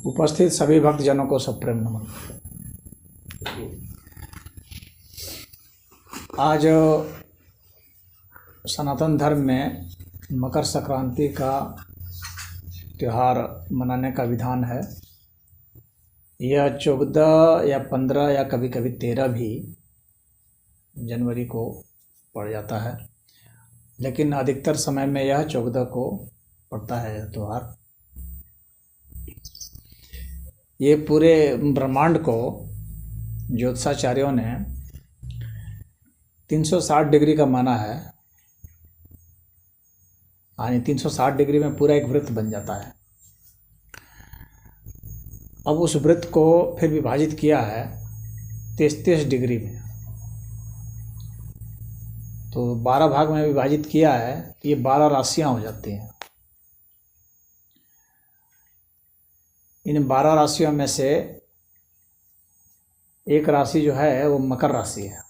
उपस्थित सभी भक्तजनों को सप्रेम नमन। आज सनातन धर्म में मकर संक्रांति का त्यौहार मनाने का विधान है। यह 14 या 15 या कभी कभी 13 भी जनवरी को पड़ जाता है, लेकिन अधिकतर समय में यह 14 को पड़ता है यह त्यौहार। ये पूरे ब्रह्मांड को ज्योतिषाचार्यों ने 360 डिग्री का माना है, यानी 360 डिग्री में पूरा एक वृत्त बन जाता है। अब उस वृत्त को फिर विभाजित किया है 33 डिग्री में, तो 12 भाग में विभाजित किया है। ये 12 राशियां हो जाती हैं। इन 12 राशियों में से एक राशि जो है वो मकर राशि है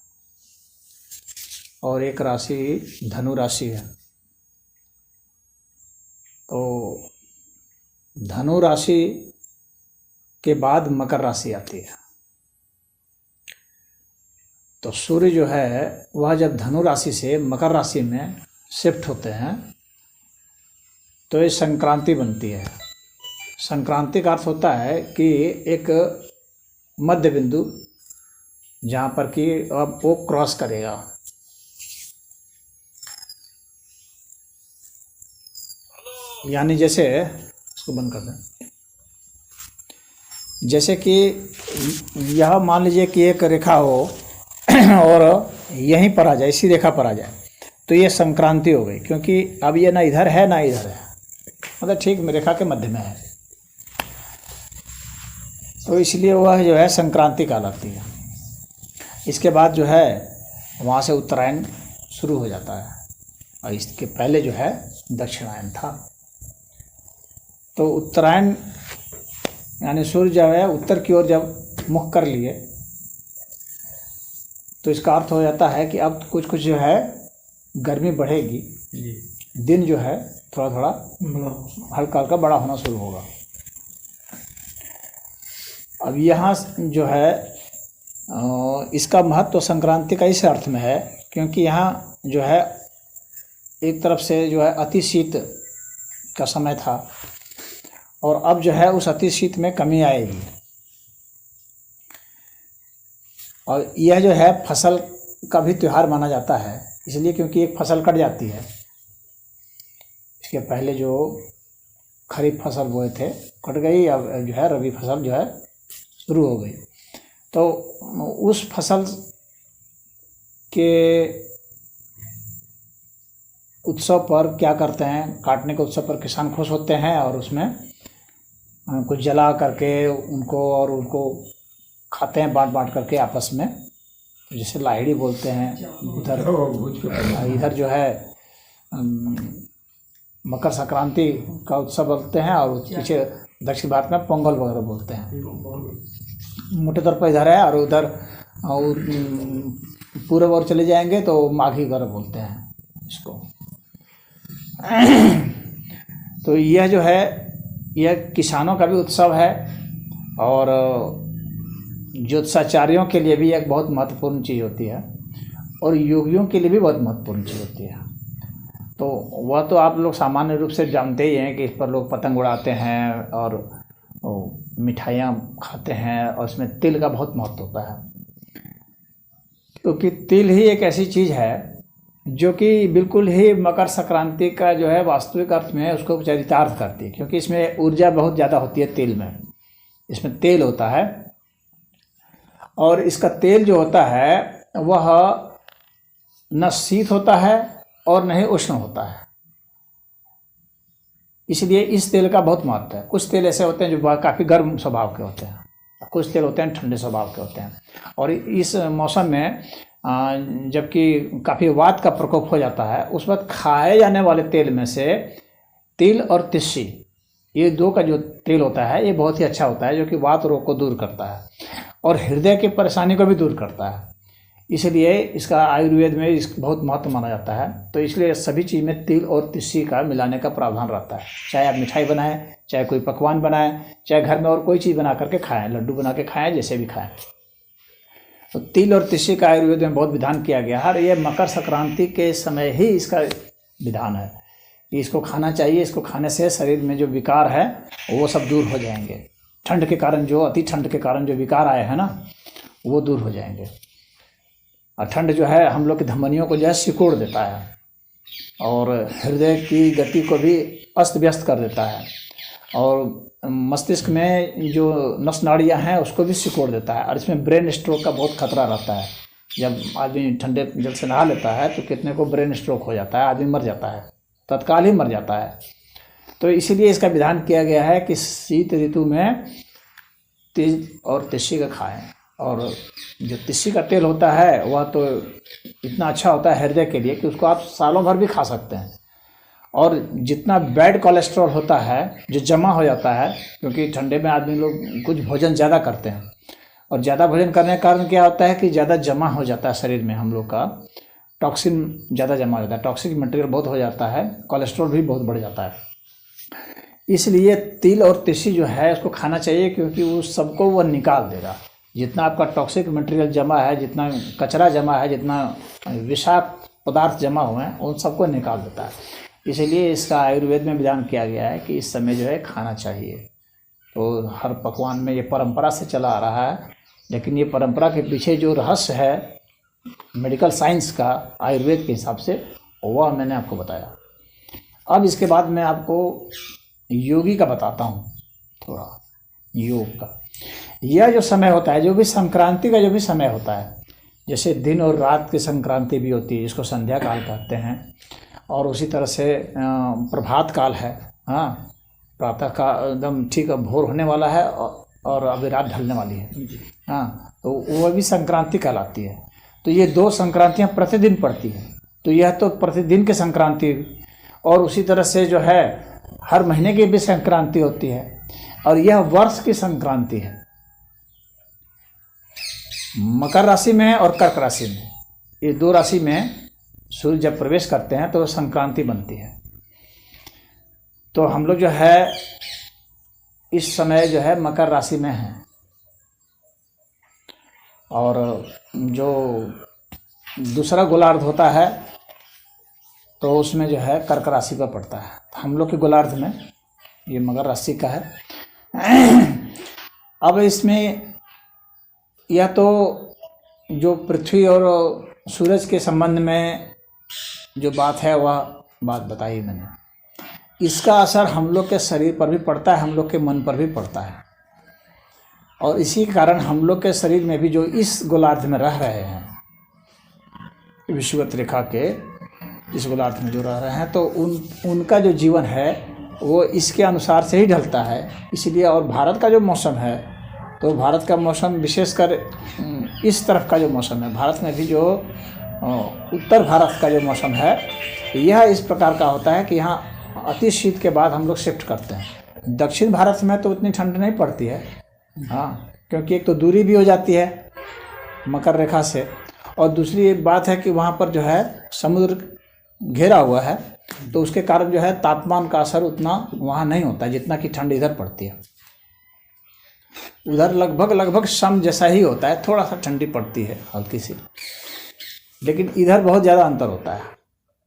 और एक राशि धनु राशि है। तो धनु राशि के बाद मकर राशि आती है। तो सूर्य जो है वह जब धनु राशि से मकर राशि में शिफ्ट होते हैं तो ये संक्रांति बनती है। संक्रांति का अर्थ होता है कि एक मध्य बिंदु जहाँ पर कि अब वो क्रॉस करेगा। यानी जैसे इसको बंद कर दें, जैसे कि यह मान लीजिए कि एक रेखा हो और यहीं पर आ जाए, इसी रेखा पर आ जाए, तो ये संक्रांति हो गई, क्योंकि अब ये ना इधर है ना इधर है, मतलब ठीक रेखा के मध्य में है। तो इसलिए वह जो है संक्रांति कहलाती है। इसके बाद जो है वहाँ से उत्तरायण शुरू हो जाता है और इसके पहले जो है दक्षिणायन था। तो उत्तरायण यानी सूर्य जो है उत्तर की ओर जब मुख कर लिए तो इसका अर्थ हो जाता है कि अब कुछ कुछ जो है गर्मी बढ़ेगी, दिन जो है थोड़ा थोड़ा हल्का हल्का बड़ा होना शुरू होगा। अब यहाँ जो है इसका महत्व संक्रांति का इस अर्थ में है क्योंकि यहाँ जो है एक तरफ से जो है अति शीत का समय था और अब जो है उस अति शीत में कमी आएगी। और यह जो है फसल का भी त्यौहार माना जाता है, इसलिए क्योंकि एक फसल कट जाती है। इसके पहले जो खरीफ फसल बोए थे कट गई, अब जो है रबी फसल जो है शुरू हो गई। तो उस फसल के उत्सव पर क्या करते हैं, काटने के उत्सव पर किसान खुश होते हैं और उसमें कुछ जला करके उनको और उनको खाते हैं बांट बांट करके आपस में, जिसे लाहिड़ी बोलते हैं। इधर जो है मकर संक्रांति का उत्सव बोलते हैं और पीछे दक्षिण भारत में पोंगल वगैरह बोलते हैं। मोटे तौर पर इधर है और उधर पूर्व ओर चले जाएंगे तो माघी वगैरह बोलते हैं इसको। तो यह जो है यह किसानों का भी उत्सव है और ज्योतिषाचार्यों के लिए भी एक बहुत महत्वपूर्ण चीज़ होती है और योगियों के लिए भी बहुत महत्वपूर्ण चीज़ होती है। तो वह तो आप लोग सामान्य रूप से जानते ही हैं कि इस पर लोग पतंग उड़ाते हैं और मिठाइयाँ खाते हैं और इसमें तिल का बहुत महत्व होता है, क्योंकि तिल ही एक ऐसी चीज़ है जो कि बिल्कुल ही मकर संक्रांति का जो है वास्तविक अर्थ में उसको चरितार्थ करती है, क्योंकि इसमें ऊर्जा बहुत ज़्यादा होती है तिल में। इसमें तेल होता है और इसका तेल जो होता है वह न शीत होता है और न ही उष्ण होता है, इसलिए इस तेल का बहुत महत्व है। कुछ तेल ऐसे होते हैं जो काफ़ी गर्म स्वभाव के होते हैं, कुछ तेल होते हैं ठंडे स्वभाव के होते हैं। और इस मौसम में जबकि काफ़ी वात का प्रकोप हो जाता है, उस वक्त खाए जाने वाले तेल में से तिल और तिस्सी, ये दो का जो तेल होता है ये बहुत ही अच्छा होता है, जो कि वात रोग को दूर करता है और हृदय की परेशानी को भी दूर करता है। इसलिए इसका आयुर्वेद में बहुत महत्व माना जाता है। तो इसलिए सभी चीज़ में तिल और तिस्सी का मिलाने का प्रावधान रहता है। चाहे आप मिठाई बनाएं, चाहे कोई पकवान बनाएं, चाहे घर में और कोई चीज़ बना करके खाएं, लड्डू बना के खाएं, जैसे भी खाएं। तो तिल और तिस्सी का आयुर्वेद में बहुत विधान किया गया है। और ये मकर संक्रांति के समय ही इसका विधान है कि इसको खाना चाहिए। इसको खाने से शरीर में जो विकार है वो सब दूर हो जाएंगे। ठंड के कारण जो अति ठंड के कारण जो विकार आए हैं ना, वो दूर हो जाएंगे। और ठंड जो है हम लोग की धमनियों को जो है सिकोड़ देता है और हृदय की गति को भी अस्त व्यस्त कर देता है और मस्तिष्क में जो नस नाड़ियाँ हैं उसको भी सिकोड़ देता है। और इसमें ब्रेन स्ट्रोक का बहुत खतरा रहता है। जब आदमी ठंडे जल से नहा लेता है तो कितने को ब्रेन स्ट्रोक हो जाता है, आदमी मर जाता है, तत्काल ही मर जाता है। तो इसीलिए इसका विधान किया गया है कि शीत ऋतु में तिल और तिस्सी का खाएं। और जो तिस्सी का तेल होता है वह तो इतना अच्छा होता है हृदय के लिए कि उसको आप सालों भर भी खा सकते हैं। और जितना बैड कोलेस्ट्रॉल होता है जो जमा हो जाता है, क्योंकि ठंडे में आदमी लोग कुछ भोजन ज़्यादा करते हैं और ज़्यादा भोजन करने के कारण क्या होता है कि ज़्यादा जमा हो जाता है शरीर में, हम लोग का टॉक्सिन ज़्यादा जमा हो जाता है, टॉक्सिक मटेरियल बहुत हो जाता है, कोलेस्ट्रॉल भी बहुत बढ़ जाता है। इसलिए तिल और तिस्सी जो है उसको खाना चाहिए, क्योंकि उस सबको वह निकाल देगा। जितना आपका टॉक्सिक मटेरियल जमा है, जितना कचरा जमा है, जितना विषाक्त पदार्थ जमा हुए हैं, उन सबको निकाल देता है। इसीलिए इसका आयुर्वेद में विधान किया गया है कि इस समय जो है खाना चाहिए। तो हर पकवान में ये परंपरा से चला आ रहा है, लेकिन ये परंपरा के पीछे जो रहस्य है मेडिकल साइंस का आयुर्वेद के हिसाब से, वह मैंने आपको बताया। अब इसके बाद मैं आपको योगी का बताता हूँ, थोड़ा योग का। यह जो समय होता है, जो भी संक्रांति का जो भी समय होता है, जैसे दिन और रात की संक्रांति भी होती है, जिसको संध्या काल कहते हैं, और उसी तरह से प्रभात काल है। हाँ, प्रातः का एकदम ठीक भोर होने वाला है और अभी रात ढलने वाली है। हाँ, तो वह भी संक्रांति कहलाती है। तो ये दो संक्रांतियाँ प्रतिदिन पड़ती हैं। तो यह तो प्रतिदिन की संक्रांति, और उसी तरह से जो है हर महीने की भी संक्रांति होती है, और यह वर्ष की संक्रांति है। मकर राशि में और कर्क राशि में, ये दो राशि में सूर्य जब प्रवेश करते हैं तो संक्रांति बनती है। तो हम लोग जो है इस समय जो है मकर राशि में हैं, और जो दूसरा गोलार्ध होता है तो उसमें जो है कर्क राशि पर पड़ता है। हम लोग के गोलार्ध में ये मकर राशि का है। अब इसमें यह तो जो पृथ्वी और सूरज के संबंध में जो बात है वह बात बताई मैंने। इसका असर हम लोग के शरीर पर भी पड़ता है, हम लोग के मन पर भी पड़ता है, और इसी कारण हम लोग के शरीर में भी जो इस गोलार्ध में रह रहे हैं, विषुवत रेखा के इस गोलार्ध में जो रह रहे हैं, तो उनका जो जीवन है वो इसके अनुसार से ही ढलता है। इसलिए और भारत का जो मौसम है, तो भारत का मौसम विशेषकर इस तरफ का जो मौसम है, भारत में भी जो उत्तर भारत का जो मौसम है, यह इस प्रकार का होता है कि यहाँ अति शीत के बाद हम लोग शिफ्ट करते हैं। दक्षिण भारत में तो उतनी ठंड नहीं पड़ती है, हाँ, क्योंकि एक तो दूरी भी हो जाती है मकर रेखा से, और दूसरी एक बात है कि वहाँ पर जो है समुद्र घेरा हुआ है, तो उसके कारण जो है तापमान का असर उतना वहाँ नहीं होता जितना कि ठंड इधर पड़ती है। उधर लगभग सम जैसा ही होता है, थोड़ा सा ठंडी पड़ती है हल्की सी, लेकिन इधर बहुत ज़्यादा अंतर होता है।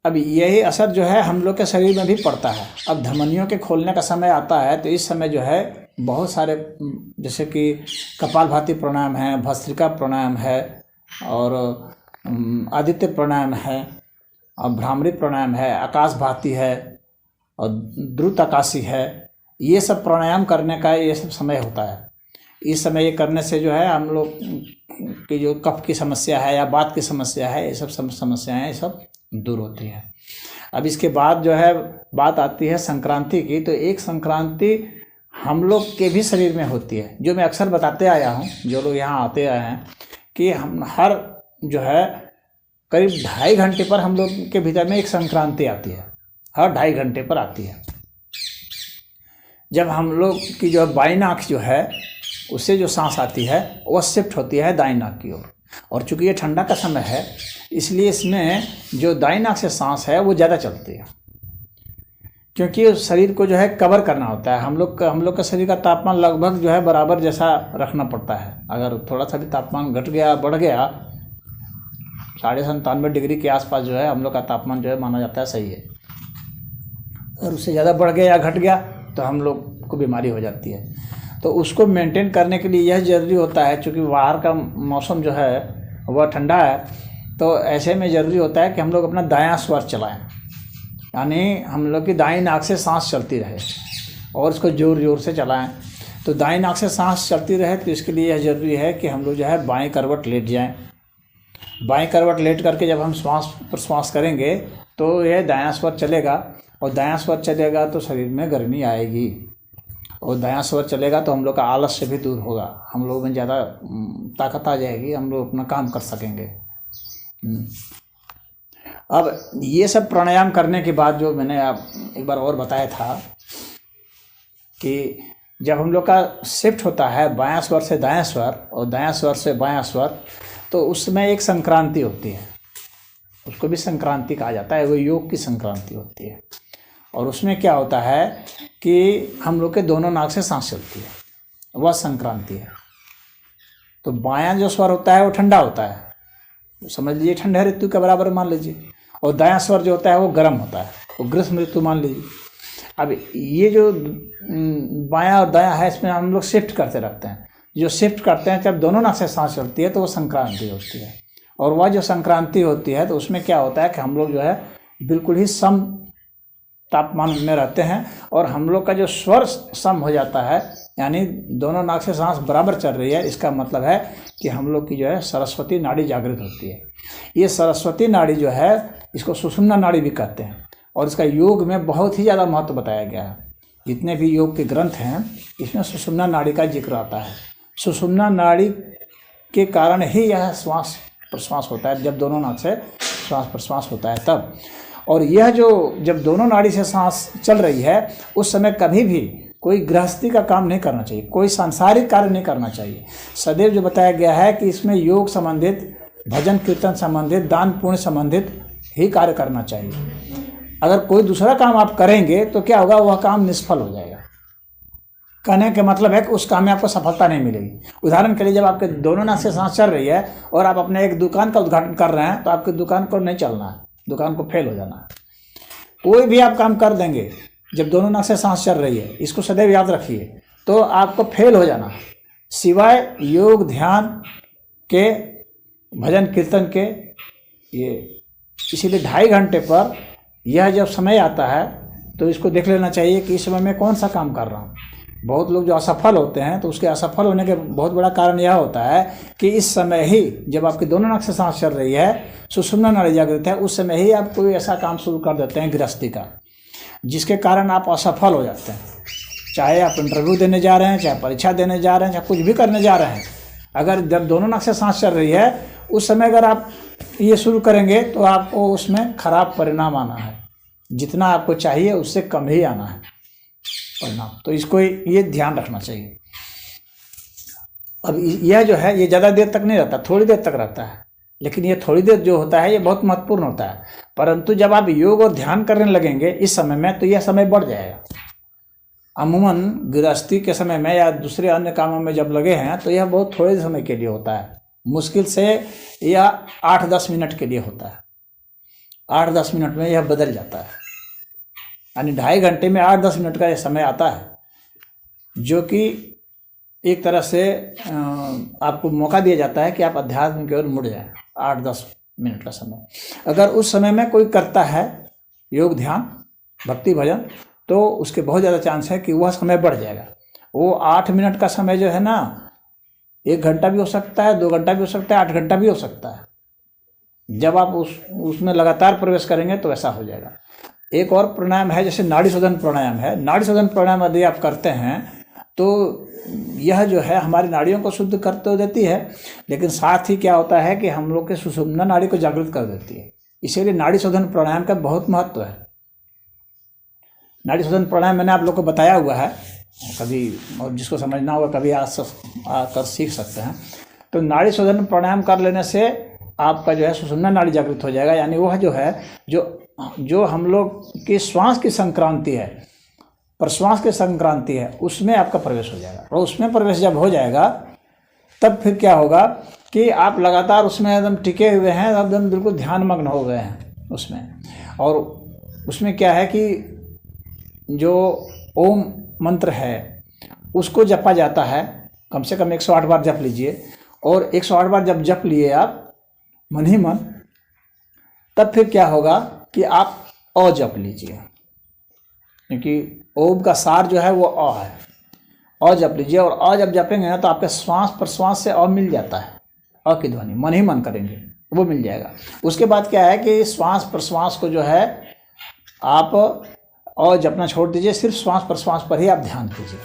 अब यही असर जो है हम लोग के शरीर में भी पड़ता है। अब धमनियों के खोलने का समय आता है, तो इस समय जो है बहुत सारे, जैसे कि कपालभाति प्राणायाम है, भस्त्रिका प्राणायाम है, और आदित्य प्राणायाम है, और भ्रामरी प्राणायाम है, आकाशभाति है, और द्रुत आकाशी है। ये सब प्राणायाम करने का ये सब समय होता है। इस समय ये करने से जो है हम लोग की जो कफ की समस्या है या बात की समस्या है, ये सब समस्याएं ये सब दूर होती है। अब इसके बाद जो है बात आती है संक्रांति की। तो एक संक्रांति हम लोग के भी शरीर में होती है, जो मैं अक्सर बताते आया हूँ, जो लोग यहाँ आते आए हैं, कि हम हर जो है करीब 2.5 घंटे पर हम लोग के भीतर में एक संक्रांति आती है, हर 2.5 घंटे पर आती है। जब हम लोग की जो बाईं नाक जो है उससे जो सांस आती है वह शिफ्ट होती है दाईं नाक की ओर। और चूँकि ये ठंडा का समय है इसलिए इसमें जो दाईं नाक से सांस है वो ज़्यादा चलती है, क्योंकि शरीर को जो है कवर करना होता है। हम लोग का शरीर का तापमान लगभग जो है बराबर जैसा रखना पड़ता है। अगर थोड़ा सा भी तापमान घट गया बढ़ गया 97.5 डिग्री के आसपास जो है हम लोग का तापमान जो है माना जाता है सही है। अगर उससे ज़्यादा बढ़ गया या घट गया तो हम लोग को बीमारी हो जाती है। तो उसको मेंटेन करने के लिए यह ज़रूरी होता है, चूँकि बाहर का मौसम जो है वह ठंडा है, तो ऐसे में ज़रूरी होता है कि हम लोग अपना दायां स्वर चलाएं, यानी हम लोग की दाईं नाक से सांस चलती रहे और इसको ज़ोर ज़ोर से चलाएं। तो दाईं नाक से सांस चलती रहे तो इसके लिए यह ज़रूरी है कि हम लोग जो है बाएं करवट लेट जाएं। बाएं करवट लेट करके जब हम श्वास प्रश्वास करेंगे तो यह दायां स्वर चलेगा, और दायां स्वर चलेगा तो शरीर में गर्मी आएगी, और दायां स्वर चलेगा तो हम लोग का आलस्य भी दूर होगा, हम लोग में ज़्यादा ताकत आ जाएगी, हम लोग अपना काम कर सकेंगे। अब ये सब प्राणायाम करने के बाद जो मैंने आप एक बार और बताया था कि जब हम लोग का शिफ्ट होता है बायां स्वर से दायां स्वर और दायां स्वर से बायां स्वर, तो उसमें एक संक्रांति होती है, उसको भी संक्रांति कहा जाता है, वो योग की संक्रांति होती है। और उसमें क्या होता है कि हम लोग के दोनों नाक से सांस चलती है, वह संक्रांति है। तो बायां जो स्वर होता है वो ठंडा होता है, समझ लीजिए ठंडे ऋतु के बराबर मान लीजिए, और दायां स्वर जो होता है वो गर्म होता है, वो ग्रीष्म ऋतु मान लीजिए। अब ये जो बायां और दायां है इसमें हम लोग शिफ्ट करते रहते हैं। जो शिफ्ट करते हैं जब दोनों नाक से सांस चलती है तो वो संक्रांति होती है। और वह जो संक्रांति होती है तो उसमें क्या होता है कि हम लोग जो है बिल्कुल ही सम तापमान में रहते हैं, और हम लोग का जो स्वर सम हो जाता है, यानी दोनों नाक से सांस बराबर चल रही है, इसका मतलब है कि हम लोग की जो है सरस्वती नाड़ी जागृत होती है। ये सरस्वती नाड़ी जो है इसको सुषुम्ना नाड़ी भी कहते हैं, और इसका योग में बहुत ही ज़्यादा महत्व बताया गया है। जितने भी योग के ग्रंथ हैं इसमें सुषुम्ना नाड़ी का जिक्र आता है। सुषुम्ना नाड़ी के कारण ही यह श्वास प्रश्वास होता है, जब दोनों नाक से श्वास प्रश्वास होता है तब। और यह जो जब दोनों नाड़ी से सांस चल रही है उस समय कभी भी कोई गृहस्थी का काम नहीं करना चाहिए, कोई सांसारिक कार्य नहीं करना चाहिए। सदैव जो बताया गया है कि इसमें योग संबंधित, भजन कीर्तन संबंधित, दान पुण्य संबंधित ही कार्य करना चाहिए। अगर कोई दूसरा काम आप करेंगे तो क्या होगा, वह काम निष्फल हो जाएगा। कहने का मतलब है कि उस काम में आपको सफलता नहीं मिलेगी। उदाहरण के लिए जब आपके दोनों नाक से सांस चल रही है और आप अपने एक दुकान का उद्घाटन कर रहे हैं तो आपकी दुकान को नहीं चलना है, दुकान को फेल हो जाना है। कोई भी आप काम कर देंगे जब दोनों नाक से सांस चल रही है, इसको सदैव याद रखिए, तो आपको फेल हो जाना है, सिवाय योग ध्यान के, भजन कीर्तन के। ये इसीलिए 2.5 घंटे पर यह जब समय आता है तो इसको देख लेना चाहिए कि इस समय में कौन सा काम कर रहा हूँ। बहुत लोग जो असफल होते हैं तो उसके असफल होने के बहुत बड़ा कारण यह होता है कि इस समय ही जब आपकी दोनों नाक से सांस चल रही है, सुषुम्ना नाड़ी जागृत है, उस समय ही आप कोई ऐसा काम शुरू कर देते हैं गृहस्थी का, जिसके कारण आप असफल हो जाते हैं। चाहे आप इंटरव्यू देने जा रहे हैं, चाहे परीक्षा देने जा रहे हैं, चाहे कुछ भी करने जा रहे हैं, अगर जब दोनों नाक से सांस चल रही है उस समय अगर आप ये शुरू करेंगे तो आपको उसमें खराब परिणाम आना है। जितना आपको चाहिए उससे कम ही आना है परिणाम। तो इसको ये ध्यान रखना चाहिए। अब यह जो है ये ज़्यादा देर तक नहीं रहता, थोड़ी देर तक रहता है, लेकिन ये थोड़ी देर जो होता है ये बहुत महत्वपूर्ण होता है। परंतु जब आप योग और ध्यान करने लगेंगे इस समय में तो यह समय बढ़ जाएगा। अमूमन गृहस्थी के समय में या दूसरे अन्य कामों में जब लगे हैं तो यह बहुत थोड़े समय के लिए होता है, मुश्किल से यह 8-10 मिनट के लिए होता है। 8-10 मिनट में यह बदल जाता है, यानी 2.5 घंटे में 8-10 मिनट का यह समय आता है, जो कि एक तरह से आपको मौका दिया जाता है कि आप अध्यात्म की ओर मुड़ जाएं। 8-10 मिनट का समय अगर उस समय में कोई करता है योग ध्यान भक्ति भजन, तो उसके बहुत ज़्यादा चांस है कि वह समय बढ़ जाएगा। वो 8 मिनट का समय जो है ना, 1 घंटा भी हो सकता है, 2 घंटा भी हो सकता है, 8 घंटा भी हो सकता है। जब आप उसमें लगातार प्रवेश करेंगे तो ऐसा हो जाएगा। एक और प्राणायाम है, जैसे नाड़ी शोधन प्राणायाम है। नाड़ी शोधन प्राणायाम यदि आप करते हैं तो यह जो है हमारी नाड़ियों को शुद्ध कर तो देती है, लेकिन साथ ही क्या होता है कि हम लोग के सुषुम्ना नाड़ी को जागृत कर देती है। इसीलिए नाड़ी शोधन प्राणायाम का बहुत महत्व है। नाड़ी शोधन प्राणायाम मैंने आप लोग को बताया हुआ है, कभी और जिसको समझना होगा कभी आकर सीख सकते हैं। तो नाड़ी शोधन प्राणायाम कर लेने से आपका जो है सुषुम्ना नाड़ी जागृत हो जाएगा, यानी वह जो है जो हम लोग की श्वास की संक्रांति है, प्रश्वास की संक्रांति है, उसमें आपका प्रवेश हो जाएगा। और उसमें प्रवेश जब हो जाएगा तब फिर क्या होगा कि आप लगातार उसमें एकदम टिके हुए हैं, एकदम बिल्कुल ध्यानमग्न हो गए हैं उसमें। और उसमें क्या है कि जो ओम मंत्र है उसको जपा जाता है, कम से कम 108 बार जप लीजिए। और 108 बार जब जप लिए आप मन ही मन, तब फिर क्या होगा कि आप अ जप लीजिए, क्योंकि ओम का सार जो है वो अ है। अ जप लीजिए, और अ जब जपेंगे ना तो आपके श्वास प्रश्वास से अ मिल जाता है, अ की ध्वनि मन ही मन करेंगे वो मिल जाएगा। उसके बाद क्या है कि श्वास प्रश्वास को जो है आप अ जपना छोड़ दीजिए, सिर्फ श्वास प्रश्वास पर ही आप ध्यान कीजिए।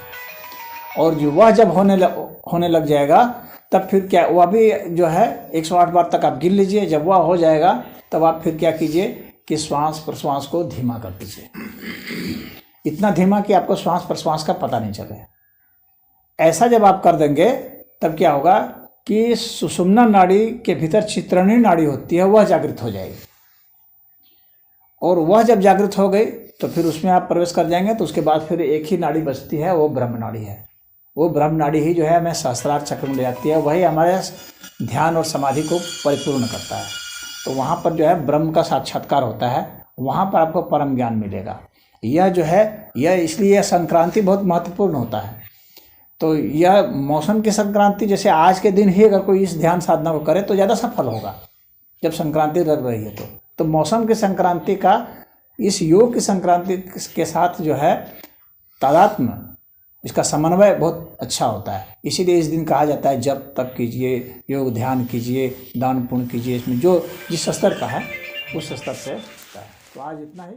और जो वह जब होने लग जाएगा तब फिर क्या, वह भी जो है 108 बार तक आप गिन लीजिए। जब वह हो जाएगा तब आप फिर क्या कीजिए कि श्वास प्रश्वास को धीमा कर दीजिए, इतना धीमा कि आपको श्वास प्रश्वास का पता नहीं चले। ऐसा जब आप कर देंगे तब क्या होगा कि सुषुम्ना नाड़ी के भीतर चित्रणीय नाड़ी होती है, वह जागृत हो जाएगी। और वह जब जागृत हो गई तो फिर उसमें आप प्रवेश कर जाएंगे। तो उसके बाद फिर एक ही नाड़ी बचती है, वो ब्रह्म नाड़ी है। वो ब्रह्म नाड़ी ही जो है हमें सहस्त्रार चक्र में ले जाती है, वही हमारे ध्यान और समाधि को परिपूर्ण करता है। तो वहाँ पर जो है ब्रह्म का साक्षात्कार होता है, वहाँ पर आपको परम ज्ञान मिलेगा। यह जो है यह इसलिए यह संक्रांति बहुत महत्वपूर्ण होता है। तो यह मौसम की संक्रांति, जैसे आज के दिन ही अगर कोई इस ध्यान साधना को करे तो ज़्यादा सफल होगा, जब संक्रांति लग रही है। तो मौसम की संक्रांति का इस योग की संक्रांति के साथ जो है तादात्म्य, इसका समन्वय बहुत अच्छा होता है। इसीलिए इस दिन कहा जाता है जब तप कीजिए, योग ध्यान कीजिए, दान पुण्य कीजिए। इसमें जो जिस स्तर का है उस स्तर से होता है। तो आज इतना ही।